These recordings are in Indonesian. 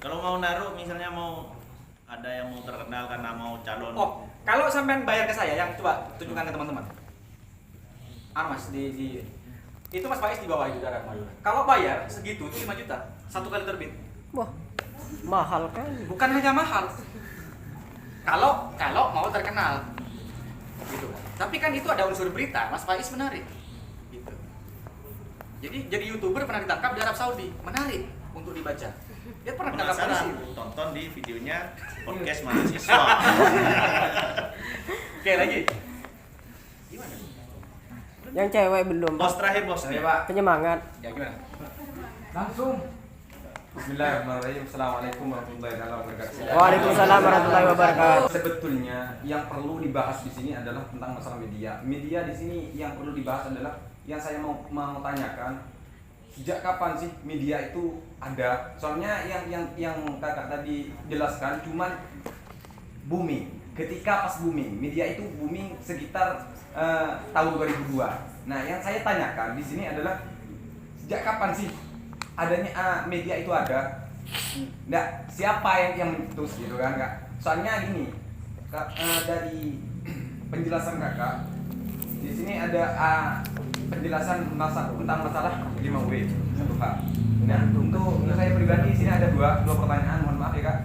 Kalau mau naruh misalnya mau ada yang mau terkenal karena mau calon. Oh, kalau sampean bayar ke saya, yang coba tunjukkan ke teman-teman. Mas di itu Mas Faiz di bawah itu darah Madura. Kalau bayar segitu itu 5 juta, satu kali terbit. Wah, mahal kan? Bukan hanya mahal. Kalau mau terkenal. Gitu kan. Tapi kan itu ada unsur berita, Mas Faiz menarik. Gitu. Jadi YouTuber pernah ditangkap di Arab Saudi, menarik untuk dibaca. Dia pernah ditangkap di Penasaran, situ. tonton di videonya podcast mahasiswa. Oke, lagi. Gimana? Yang cewek belum. Bos terakhir bos. Ya, Pak. Penyemangat. Ya gimana? Langsung. Bismillahirrahmanirrahim. Assalamualaikum warahmatullahi wabarakatuh. Waalaikumsalam warahmatullahi wabarakatuh. Sebetulnya yang perlu dibahas di sini adalah tentang masalah media. Media di sini yang perlu dibahas adalah yang saya mau tanyakan, sejak kapan sih media itu ada? Soalnya yang kakak tadi jelaskan cuman booming. Ketika pas booming, media itu booming sekitar tahun 2002. Nah, yang saya tanyakan di sini adalah sejak kapan sih adanya media itu ada? Nggak, siapa yang mencetus gitu kan kak? Soalnya gini, dari penjelasan kakak di sini ada penjelasan tentang masalah 5W satu hal. Nah, untuk saya pribadi di sini ada dua pertanyaan, mohon maaf ya kak.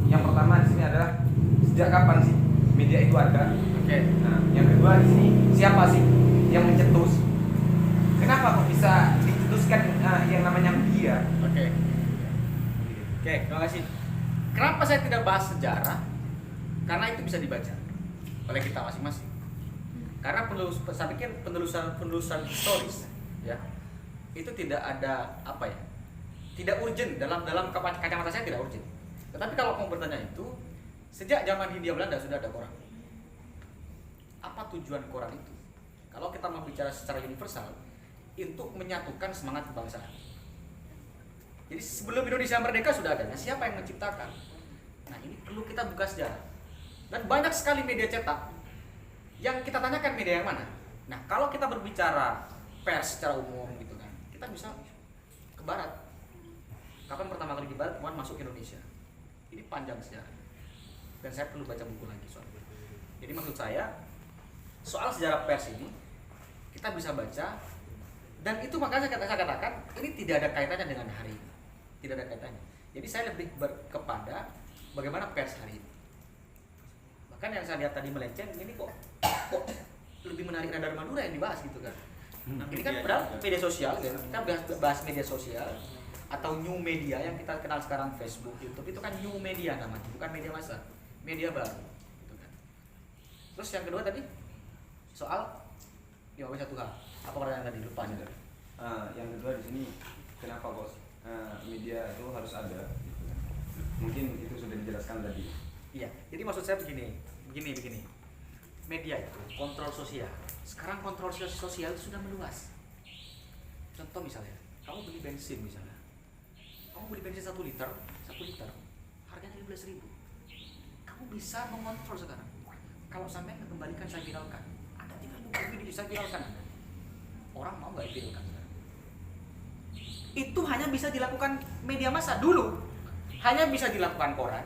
Yang pertama di sini adalah sejak kapan sih media itu ada? Oke. Nah, yang kedua di sini siapa sih yang mencetus? Kenapa kok bisa dicetuskan yang namanya media? Oke, terima kasih. Kenapa saya tidak bahas sejarah? Karena itu bisa dibaca oleh kita masing-masing. Karena saya pikir penelusuran historis, ya, itu tidak ada apa ya, tidak urgent dalam kacamata saya tidak urgent. Tetapi kalau mau bertanya itu, sejak zaman Hindia Belanda sudah ada koran. Apa tujuan koran itu? Kalau kita mau bicara secara universal, untuk menyatukan semangat kebangsaan. Jadi sebelum Indonesia merdeka sudah ada. Nah, siapa yang menciptakan? Nah, ini perlu kita buka sejarah. Dan banyak sekali media cetak yang kita tanyakan media yang mana. Nah, kalau kita berbicara pers secara umum gitu kan, kita bisa ke barat. Kapan pertama kali di barat kemudian masuk ke Indonesia? Ini panjang sejarah. Dan saya perlu baca buku lagi soal itu. Jadi maksud saya, soal sejarah pers ini kita bisa baca. Dan itu makanya saya katakan ini tidak ada kaitannya dengan hari ini, tidak ada kaitannya. Jadi saya lebih kepada bagaimana pers hari ini. Bahkan yang saya lihat tadi melenceng ini kok lebih menarik Radar Madura yang dibahas gitu kan. Ini kan padahal media sosial, kan? Kita bahas media sosial atau new media yang kita kenal sekarang Facebook, YouTube itu kan new media namanya, bukan media massa, media baru. Gitu kan. Terus yang kedua tadi soal satu hal. Apa pertanyaan tadi lupa nih? Yang kedua di sini kenapa bos media itu harus ada? Mungkin itu sudah dijelaskan tadi. Iya, jadi maksud saya begini. Media itu kontrol sosial. Sekarang kontrol sosial itu sudah meluas. Contoh misalnya, kamu beli bensin misalnya. Kamu beli bensin 1 liter, harganya 15.000. Kamu bisa mengontrol sekarang. Kalau sampai kembalikan saya viralkan. Ada 3 video saya viralkan. Orang mau nggak viralkan? Itu hanya bisa dilakukan media massa dulu. Hanya bisa dilakukan koran,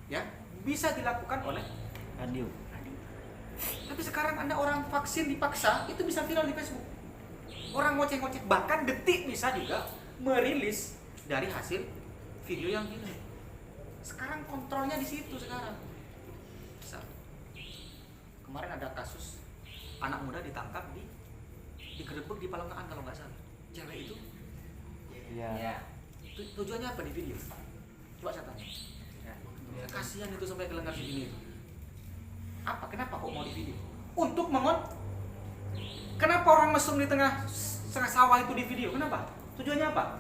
ya, bisa dilakukan oleh Radio. Tapi sekarang Anda orang vaksin dipaksa, itu bisa viral di Facebook. Orang ngoceh-ngoceh, bahkan Detik bisa juga merilis dari hasil video yang viral. Sekarang kontrolnya di situ sekarang. Bisa. Kemarin ada kasus anak muda ditangkap digerebek di Palembang kalau nggak salah. Cewek itu. Iya. Tujuannya apa di video? Coba saya tanya. Kasihan itu sampai kelengkap begini itu. Kenapa kok mau di video? Untuk kenapa orang mesum di tengah sawah itu di video? Kenapa? Tujuannya apa?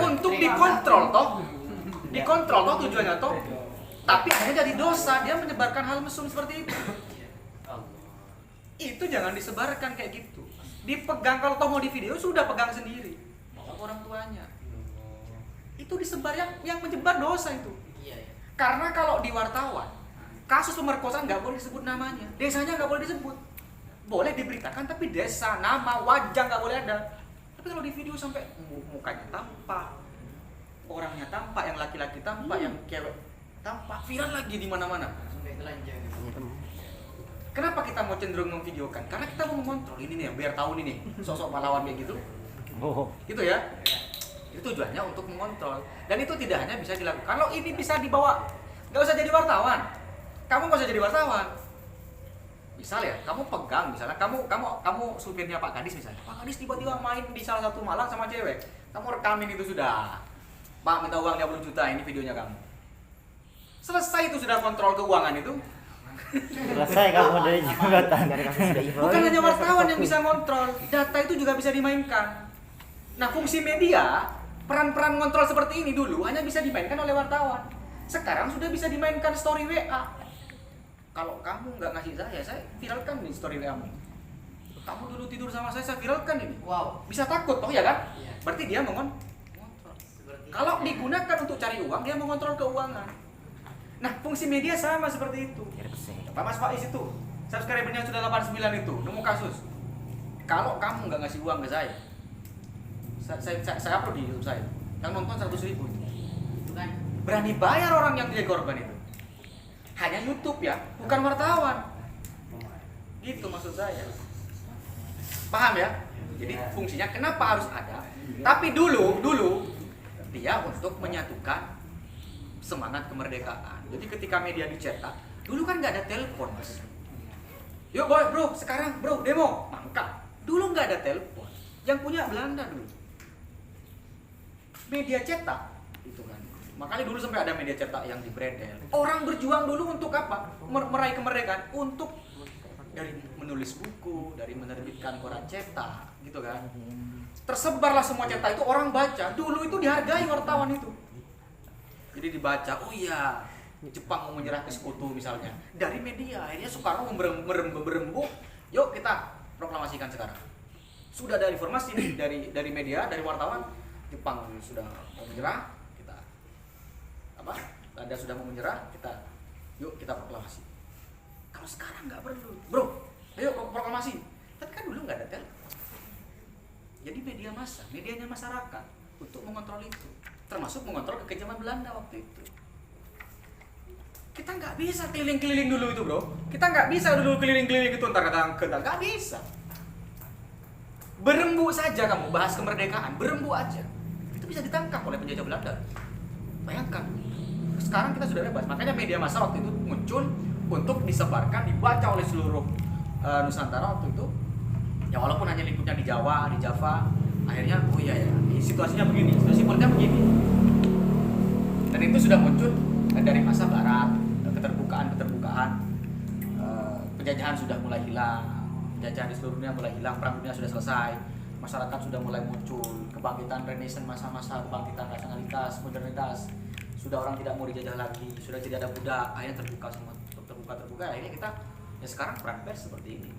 Untuk dikontrol toh. Dikontrol toh tujuannya toh. Tapi akhirnya jadi dosa, dia menyebarkan hal mesum seperti itu. Itu jangan disebarkan kayak gitu. Dipegang, kalau toh mau di video sudah pegang sendiri. Bawa orang tuanya. Itu disebar yang menyebar dosa itu. Karena kalau di wartawan, kasus pemerkosaan nggak boleh disebut namanya, desanya nggak boleh disebut. Boleh diberitakan tapi desa, nama, wajah nggak boleh ada. Tapi kalau di video sampai mukanya tampak, orangnya tampak, yang laki-laki tampak, yang cewek tampak, viral lagi di mana-mana. Kenapa kita mau cenderung memvideokan? Karena kita mau mengontrol ini nih, biar tahu nih sosok pahlawan kayak gitu. Gitu ya. Itu tujuannya untuk mengontrol. Dan itu tidak hanya bisa dilakukan. Kalau ini bisa dibawa, nggak usah jadi wartawan. Kamu nggak usah jadi wartawan. Misal ya, kamu pegang, misalnya kamu supirnya Pak Kadis misalnya. Pak Kadis tiba-tiba main di salah satu Malang sama cewek. Kamu rekamin itu sudah. Pak minta uang 20 juta, ini videonya kamu. Selesai itu sudah kontrol keuangan itu. Selesai kamu dari jabatan. Bukan hanya wartawan yang bisa ngontrol, data itu juga bisa dimainkan. Nah, fungsi media, peran-peran ngontrol seperti ini dulu hanya bisa dimainkan oleh wartawan. Sekarang sudah bisa dimainkan story WA. Kalau kamu nggak ngasih saya viralkan nih story WA-mu. Kamu dulu tidur sama saya viralkan ini. Wow, bisa takut toh ya kan? Berarti dia mengontrol. Kalau digunakan untuk cari uang, dia mengontrol keuangan. Nah, fungsi media sama seperti itu. Pak Mas Faiz itu, subscribernya sudah 89 itu, nemu kasus. Kalau kamu nggak ngasih uang ke saya upload di YouTube saya, yang nonton 100.000 itu kan berani bayar orang yang jadi korban itu. Hanya YouTube ya, bukan wartawan. Gitu maksud saya. Paham ya? Jadi fungsinya kenapa harus ada? Tapi dulu dia untuk menyatukan semangat kemerdekaan. Jadi ketika media dicetak, dulu kan nggak ada telepon, Mas. Yuk boy, bro, sekarang bro demo, mangkap. Dulu nggak ada telepon. Yang punya Belanda dulu. Media cetak itu kan. Makanya dulu sampai ada media cetak yang dibredel. Orang berjuang dulu untuk apa? Meraih kemerdekaan, untuk dari menulis buku, dari menerbitkan koran cetak, gitu kan. Tersebarlah semua cetak itu, orang baca. Dulu itu dihargai wartawan itu. Jadi dibaca, oh iya, Jepang mau menyerah ke sekutu misalnya. Dari media, akhirnya Soekarno berembuk, yuk kita proklamasikan sekarang. Sudah ada informasi nih dari media, dari wartawan, Jepang sudah mau menyerah, kita apa? Belanda sudah mau menyerah, yuk kita proklamasi. Kalau sekarang nggak perlu, bro, ayo proklamasi. Tapi kan dulu nggak ada telepon. Jadi media massa, medianya masyarakat untuk mengontrol itu. Termasuk mengontrol kekejaman Belanda waktu itu. Kita nggak bisa keliling-keliling dulu itu, bro. Kita nggak bisa dulu keliling-keliling itu ntar nggak bisa. Berembuk saja kamu bahas kemerdekaan, berembuk aja. Itu bisa ditangkap oleh penjajah Belanda. Bayangkan. Sekarang kita sudah bebas. Makanya media massa waktu itu muncul untuk disebarkan, dibaca oleh seluruh Nusantara waktu itu. Ya walaupun hanya lingkupnya di Jawa, di Java. Akhirnya, oh iya ya, situasinya begini, situasi politiknya begini. Dan itu sudah muncul dari masa barat, keterbukaan, penjajahan sudah mulai hilang, penjajahan di seluruh dunia mulai hilang, perang dunia sudah selesai, masyarakat sudah mulai muncul, kebangkitan Renaissance, masa-masa kebangkitan rasionalitas, modernitas, sudah orang tidak mau dijajah lagi, sudah tidak ada budak, akhirnya terbuka, akhirnya kita, ya sekarang peran pers seperti ini.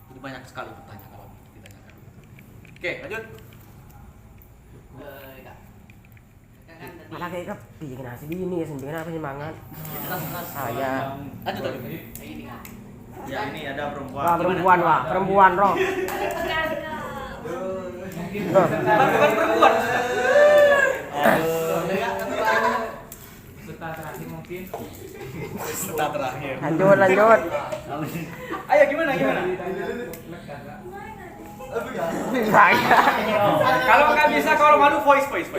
Jadi banyak sekali pertanyaan. Oke, lanjut. Malah kayak kepi nasi bini ya sendiri kenapa semangat? Saya. Lanjut. Ya ini ada perempuan. Wah, perempuan roh. Bukan perempuan. Serta terakhir mungkin. Serta terakhir. Lanjut. Ayo gimana? Kalau nggak bisa, kalau malu voice. Kalau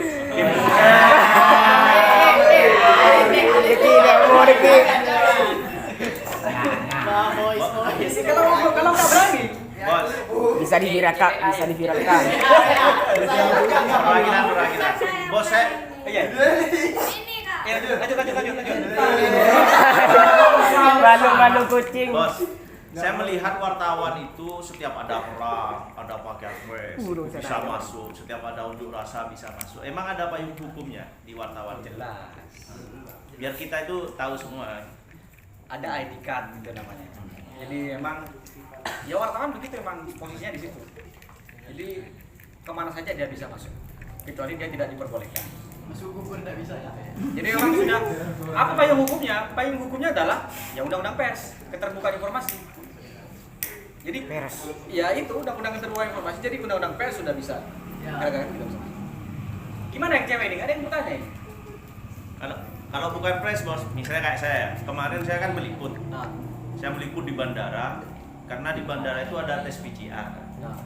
nggak berani. Bos. Bisa diviralkan. Perwakilan. Bos saya. Iya. Ya, lanjut. Bandung kucing. Bos. Saya melihat wartawan itu setiap ada perang, ada pakai vest, bisa masuk. Setiap ada unjuk rasa bisa masuk. Emang ada payung hukumnya di wartawan? Jelas. Biar kita itu tahu semua. Ada ID card gitu namanya. Jadi emang ya wartawan begitu, emang posisinya di situ. Jadi kemana saja dia bisa masuk, kecuali dia tidak diperbolehkan. Masuk hukum tidak bisa ya. Jadi orang sudah apa payung hukumnya? Payung hukumnya adalah ya undang-undang pers, keterbukaan informasi. Jadi Pers. ya itu undang-undang keterbukaan informasi, jadi undang-undang pers sudah bisa. Gara-gara itu bisa. Gimana yang cewek ini? Ada yang mau tanya ini? Kalau bukan pres bos, misalnya kayak saya, kemarin saya kan meliput. Nah, Saya meliput di bandara, karena di bandara itu ada tes PCR. nah.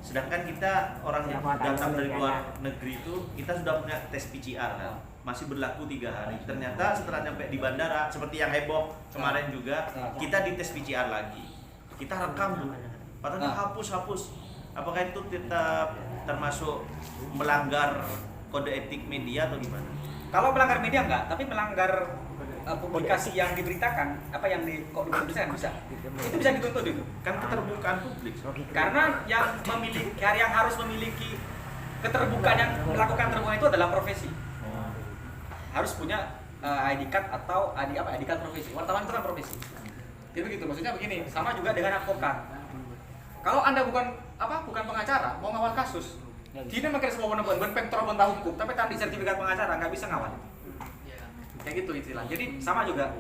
Sedangkan kita orang yang Siapa tahu datang dari negara. luar negeri itu, kita sudah punya tes PCR kan. Masih berlaku 3 hari. Ternyata setelah nyampe di bandara, seperti yang heboh kemarin juga, kita dites PCR lagi. Kita rekam tuh. Padahal hapus. Apakah itu tetap termasuk melanggar kode etik media atau gimana? Kalau melanggar media enggak, tapi melanggar publikasi yang diberitakan, apa yang dipublikasikan bisa. Itu bisa dituntut itu. Kan keterbukaan publik. Karena yang harus memiliki keterbukaan yang melakukan terbukaan itu adalah profesi. Harus punya ID card atau ID card profesi. Wartawan itu kan profesi. Jadi begitu. Maksudnya begini, sama juga dengan advokat. Kalau Anda bukan pengacara, mau ngawal kasus, tidak makin semua benar-benar pengtor bentah hukum, tapi tadi sertifikat pengacara nggak bisa ngawal. Kayak gitu istilah. Jadi sama juga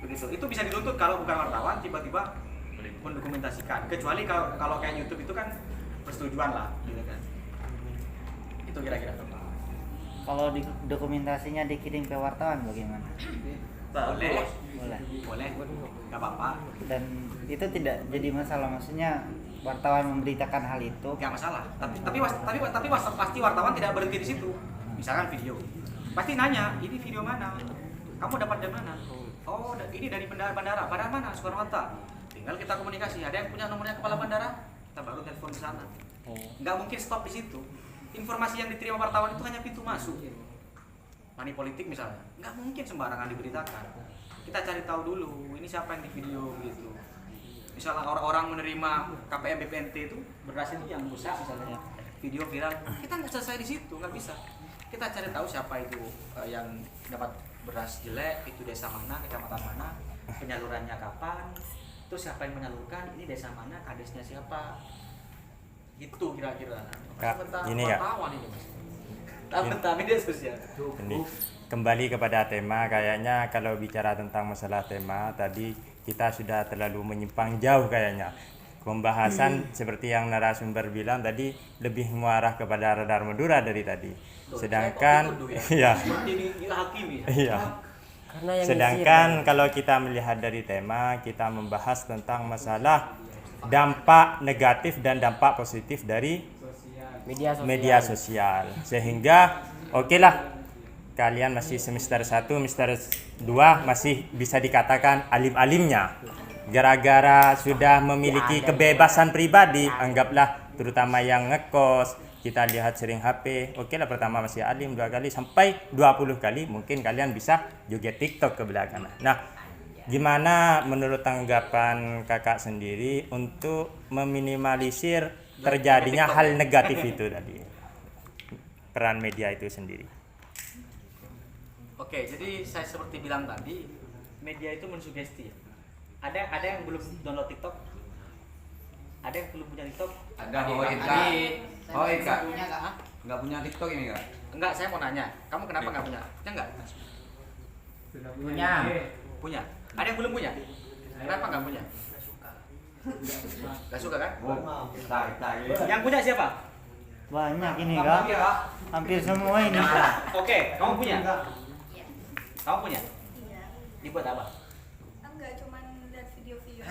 begitu. Itu bisa dituntut kalau bukan wartawan tiba-tiba mendokumentasikan. Kecuali kalau kayak YouTube itu kan persetujuan lah, gitu kan. Itu kira-kira. Kalau di dokumentasinya dikirim ke wartawan bagaimana? Boleh. Boleh. Nggak apa-apa. Dan itu tidak jadi masalah, maksudnya wartawan memberitakan hal itu. Nggak masalah. Tapi pasti wartawan tidak berhenti di situ. Misalkan video. Pasti nanya, ini video mana? Kamu dapat dari mana? Oh, ini dari bandara. Bandara mana? Soekarno-Hatta. Tinggal kita komunikasi. Ada yang punya nomornya kepala bandara? Kita baru telepon ke sana. Nggak mungkin stop di situ. Informasi yang diterima wartawan itu hanya pintu masuk. Money politik misalnya, nggak mungkin sembarangan diberitakan. Kita cari tahu dulu, ini siapa yang di video gitu. Misalnya orang-orang menerima KPM BPNT itu beras ini yang rusak misalnya, video viral, kita nggak selesai di situ, nggak bisa. Kita cari tahu siapa itu yang dapat beras jelek, itu desa mana, kecamatan mana, penyalurannya kapan, terus siapa yang menyalurkan, ini desa mana, kadesnya siapa, gitu kira-kira. Kak, ini ya. Wartawan ini mas. Tentang media sosial. Ini kembali kepada tema, kayaknya kalau bicara tentang masalah tema tadi kita sudah terlalu menyimpang jauh kayaknya. Pembahasan seperti yang narasumber bilang tadi lebih mengarah kepada radar Madura dari tadi. Sedangkan ya. Iya. Sedangkan kalau kita melihat dari tema, kita membahas tentang masalah dampak negatif dan dampak positif dari media sosial. Sehingga okelah, kalian masih semester 1, semester 2 masih bisa dikatakan alim-alimnya. Gara-gara sudah memiliki kebebasan pribadi, anggaplah terutama yang ngekos, kita lihat sering HP, okelah pertama masih alim, 2 kali sampai 20 kali mungkin kalian bisa joget TikTok ke belakang. Nah, gimana menurut tanggapan kakak sendiri untuk meminimalisir terjadinya hal negatif itu tadi, peran media itu sendiri? Oke, jadi saya seperti bilang tadi, media itu mensugesti. Ada yang belum download TikTok? Ada yang belum punya TikTok? Ada Kak. Nggak punya TikTok ini Kak? Enggak, saya mau nanya. Kamu kenapa nggak punya? Punya nggak? Punya. Punya. Ada yang belum punya? Kenapa nggak punya? Gak suka kan? Yang punya siapa? Banyak ini Kak. Hampir semua ini Kak. Oke, kamu punya? Kamu punya? Iya. Dibuat apa? Enggak, cuman lihat video-video.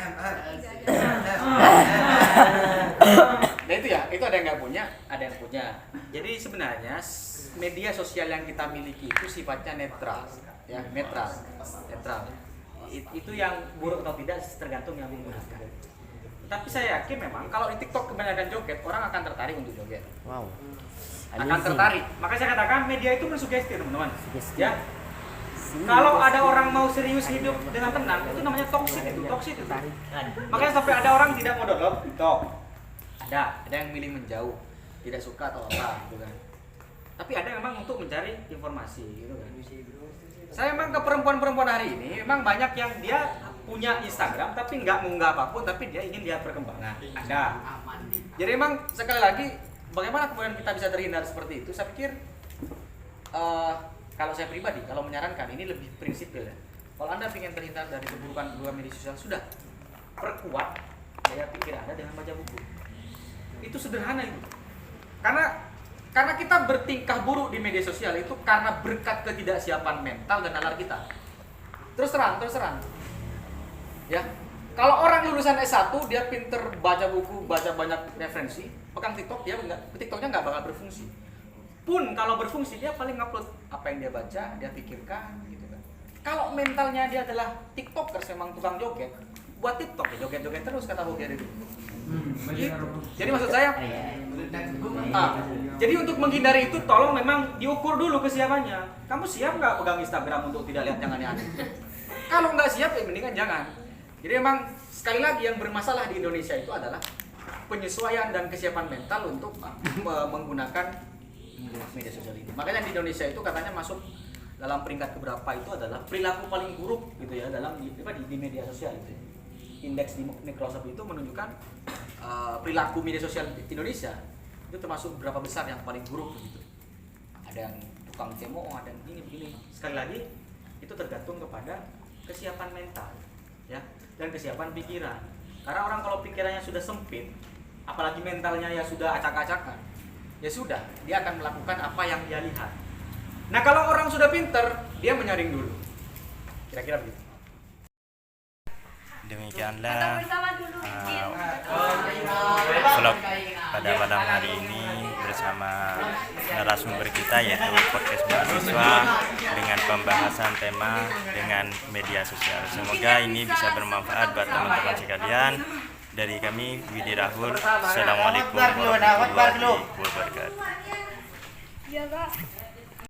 Nah itu ya, itu ada yang nggak punya, ada yang punya. Jadi sebenarnya media sosial yang kita miliki itu sifatnya netral, ya netral. Itu yang buruk atau tidak tergantung yang menggunakan. Tapi saya yakin memang kalau di TikTok kebanyakan joget, orang akan tertarik untuk joget. Wow. Akan tertarik. Makanya saya katakan media itu mensugesti teman-teman. Ya. Kalau ada orang mau serius hidup dengan tenang, itu namanya toxic itu. Makanya sampai ada orang tidak mau download TikTok. Ada yang milih menjauh, tidak suka atau apa gitu kan. Tapi ada yang memang untuk mencari informasi gitu kan. Saya memang ke perempuan-perempuan hari ini memang banyak yang dia punya Instagram tapi nggak mengunggah apapun, tapi dia ingin lihat perkembangan. Ada. Jadi memang sekali lagi bagaimana kemudian kita bisa terhindar seperti itu? Saya pikir kalau saya pribadi kalau menyarankan ini lebih prinsipil ya. Kalau Anda ingin terhindar dari keburukan media sosial, sudah perkuat gaya pikir Anda dengan baca buku. Itu sederhana itu. Karena kita bertingkah buruk di media sosial itu karena berkat ketidaksiapan mental dan nalar kita. Terus terang. Ya. Kalau orang lulusan S1 dia pinter baca buku, baca banyak referensi, pegang TikTok TikToknya nggak bakal berfungsi. Pun kalau berfungsi dia paling upload apa yang dia baca, dia pikirkan gitu kan. Kalau mentalnya dia adalah TikTokers, memang tukang joget, buat TikTok ya joget-joget terus kata Bogi itu. Gitu. Jadi maksud saya, jadi untuk menghindari itu tolong memang diukur dulu kesiapannya. Kamu siap nggak pegang Instagram untuk tidak lihat yang aneh-aneh? Kalau nggak siap ya mendingan jangan. Jadi memang sekali lagi yang bermasalah di Indonesia itu adalah penyesuaian dan kesiapan mental untuk menggunakan media sosial ini. Makanya di Indonesia itu katanya masuk dalam peringkat keberapa itu adalah perilaku paling buruk gitu ya dalam di media sosial itu. Indeks di Microsoft itu menunjukkan perilaku media sosial di Indonesia itu termasuk berapa besar yang paling buruk begitu. Ada yang tukang cemo, ada yang begini. Sekali lagi itu tergantung kepada kesiapan mental ya dan kesiapan pikiran. Karena orang kalau pikirannya sudah sempit, apalagi mentalnya ya sudah acak-acakan, ya sudah dia akan melakukan apa yang dia lihat. Nah kalau orang sudah pinter, dia menyaring dulu. Kira-kira begitu. Demikianlah vlog pada malam hari ini bersama narasumber kita yaitu podcast mahasiswa dengan pembahasan tema dengan media sosial. Semoga ini bisa bermanfaat buat teman-teman sekalian. Dari kami Widi Rahul. Assalamualaikum warahmatullahi wabarakatuh. Ya, Kak.